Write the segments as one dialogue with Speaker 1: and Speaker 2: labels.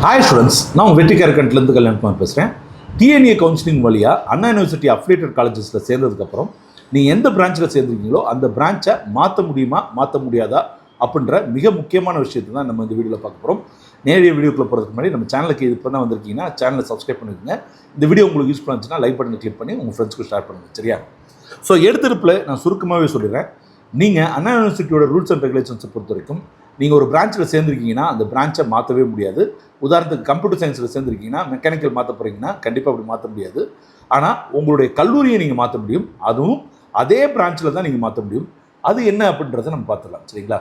Speaker 1: Hi students, நான் வெற்றிக்கார கண்ட்லேருந்து கல்யாணம் பேசுகிறேன். டிஎன்ஏ கவுன்சிலிங் வழியாக அண்ணா யூனிவர்சிட்டி அஃபிலியேட்டட் காலேஜஸில் சேர்ந்ததுக்கப்புறம் நீங்கள் எந்த பிரான்ச்சில் சேர்ந்துருக்கீங்களோ அந்த பிரான்ச்சை மாற்ற முடியுமா மாற்ற முடியாதா அப்படின்ற மிக முக்கியமான விஷயத்தை தான் நம்ம இந்த வீடியோவில் பார்க்க போகிறோம். நேரடிய வீடியோக்குள்ளே போகிறதுக்கு முன்னாடி நம்ம சேனலுக்கு இப்போ தான் வந்திருக்கீங்கன்னா சேனலை சப்ஸ்கிரைப் பண்ணிக்கோங்க. இந்த வீடியோ உங்களுக்கு யூஸ்ஃபுல்லாக இருந்துச்சுன்னா லைக் பட்டனை கிளிக் பண்ணி உங்கள் ஃப்ரெண்ட்ஸ்க்கு ஷேர் பண்ணுங்கள். சரியா? ஸோ எடுத்திருப்பில் நான் சுருக்கமாகவே சொல்லிடுறேன். நீங்கள் அண்ணா யூனிவர்சிட்டியோட ரூல்ஸ் அண்ட் ரெகுலேஷன்ஸை பொறுத்த வரைக்கும் நீங்கள் ஒரு பிரான்ச்சில் சேர்ந்துருக்கீங்கன்னா அந்த பிரான்ச்சை மாற்றவே முடியாது. உதாரணத்துக்கு கம்ப்யூட்டர் சயின்ஸில் சேர்ந்துருக்கீங்கன்னா மெக்கானிக்கல் மாற்ற போகிறீங்கன்னா கண்டிப்பாக அப்படி மாற்ற முடியாது. ஆனால் உங்களுடைய கல்லூரியை நீங்கள் மாற்ற முடியும். அதுவும் அதே பிரான்ச்சில் தான் நீங்கள் மாற்ற முடியும். அது என்ன அப்படின்றத நம்ம பார்த்துடலாம். சரிங்களா?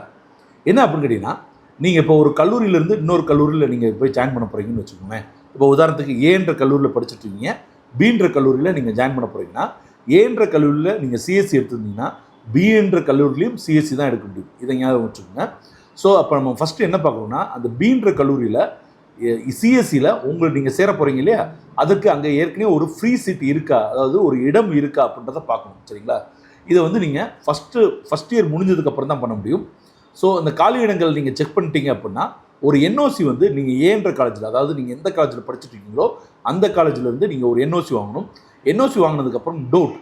Speaker 1: என்ன அப்படின்னு கேட்டிங்கன்னா, நீங்கள் இப்போ ஒரு கல்லூரியிலேருந்து இன்னொரு கல்லூரியில் நீங்கள் போய் ஜாயின் பண்ண போகிறீங்கன்னு வச்சுக்கோங்க. இப்போ உதாரணத்துக்கு ஏன்ற கல்லூரியில் படிச்சுட்டு இருக்கீங்க, பீன்ற கல்லூரியில் நீங்கள் ஜாயின் பண்ண போகிறீங்கன்னா, ஏன்ற கல்லூரியில் நீங்கள் சிஎஸ்சி எடுத்துருந்தீங்கன்னா பின்ற கல்லூரிலையும் சிஎஸ்சி தான் எடுக்க முடியும். இதை ஞாபகம் வச்சுக்கோங்க. ஸோ அப்போ நம்ம ஃபஸ்ட்டு என்ன பார்க்கணும்னா, அந்த பீன்ற கல்லூரியில் சிஎஸ்சியில் உங்களுக்கு நீங்கள் சேர போகிறீங்க இல்லையா, அதுக்கு அங்கே ஏற்கனவே ஒரு ஃப்ரீ சீட் இருக்கா, அதாவது ஒரு இடம் இருக்கா அப்படின்றத பார்க்கணும். சரிங்களா? இதை வந்து நீங்கள் ஃபஸ்ட் இயர் முடிஞ்சதுக்கப்புறம் தான் பண்ண முடியும். ஸோ அந்த காலி இடங்கள் நீங்கள் செக் பண்ணிட்டீங்க அப்படின்னா ஒரு என்ஓசி வந்து நீங்கள் ஏன்ற காலேஜில், அதாவது நீங்கள் எந்த காலேஜில் படிச்சுட்டு இருக்கீங்களோ அந்த காலேஜிலேருந்து நீங்கள் ஒரு என்ஓசி வாங்கணும். என்ஓசி வாங்கினதுக்கப்புறம் DOTE,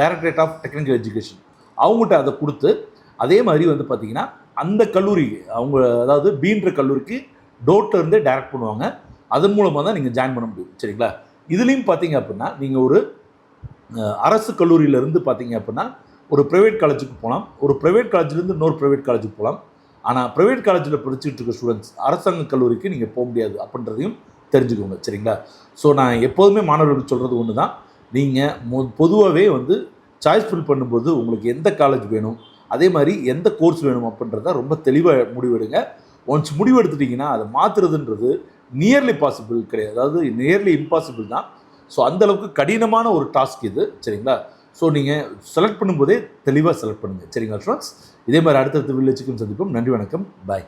Speaker 1: directorate of technical education, அவங்ககிட்ட அதை கொடுத்து அதே மாதிரி வந்து பார்த்தீங்கன்னா அந்த கல்லூரி அவங்க, அதாவது பீன்ற கல்லூரிக்கு டோட்டில் இருந்தே டைரக்ட் பண்ணுவாங்க. அதன் மூலமாக தான் நீங்கள் ஜாயின் பண்ண முடியும். சரிங்களா? இதுலேயும் பார்த்தீங்க அப்படின்னா நீங்கள் ஒரு அரசு கல்லூரியிலேருந்து பார்த்தீங்க அப்படின்னா ஒரு ப்ரைவேட் காலேஜுக்கு போகலாம். ஒரு ப்ரைவேட் காலேஜ்லேருந்து இன்னொரு ப்ரைவேட் காலேஜுக்கு போகலாம். ஆனால் ப்ரைவேட் காலேஜில் படிச்சுட்டு இருக்க ஸ்டூடெண்ட்ஸ் அரசாங்க கல்லூரிக்கு நீங்கள் போக முடியாது அப்படின்றதையும் தெரிஞ்சுக்கோங்க. சரிங்களா? ஸோ நான் எப்போதுமே மாணவர்களுக்கு சொல்கிறது ஒன்று தான். நீங்கள் பொதுவாகவே வந்து சாய்ஸ் ஃபில் பண்ணும்போது உங்களுக்கு எந்த காலேஜ் வேணும், அதே மாதிரி எந்த கோர்ஸ் வேணும் அப்படின்றத ரொம்ப தெளிவாக முடிவெடுங்க. ஒன்ஸ் முடிவு எடுத்துட்டிங்கன்னா அதை மாற்றுறதுன்றது நியர்லி பாசிபிள் கிடையாது, அதாவது நியர்லி இம்பாசிபிள் தான். ஸோ அந்தளவுக்கு கடினமான ஒரு டாஸ்க் இது. சரிங்களா? ஸோ நீங்கள் செலக்ட் பண்ணும்போதே தெளிவாக செலக்ட் பண்ணுங்கள். சரிங்களா ஸ்டூடெண்ட்ஸ்? இதே மாதிரி அடுத்தடுத்த வில்லேஜுக்கும் சந்திப்போம். நன்றி, வணக்கம், பாய்.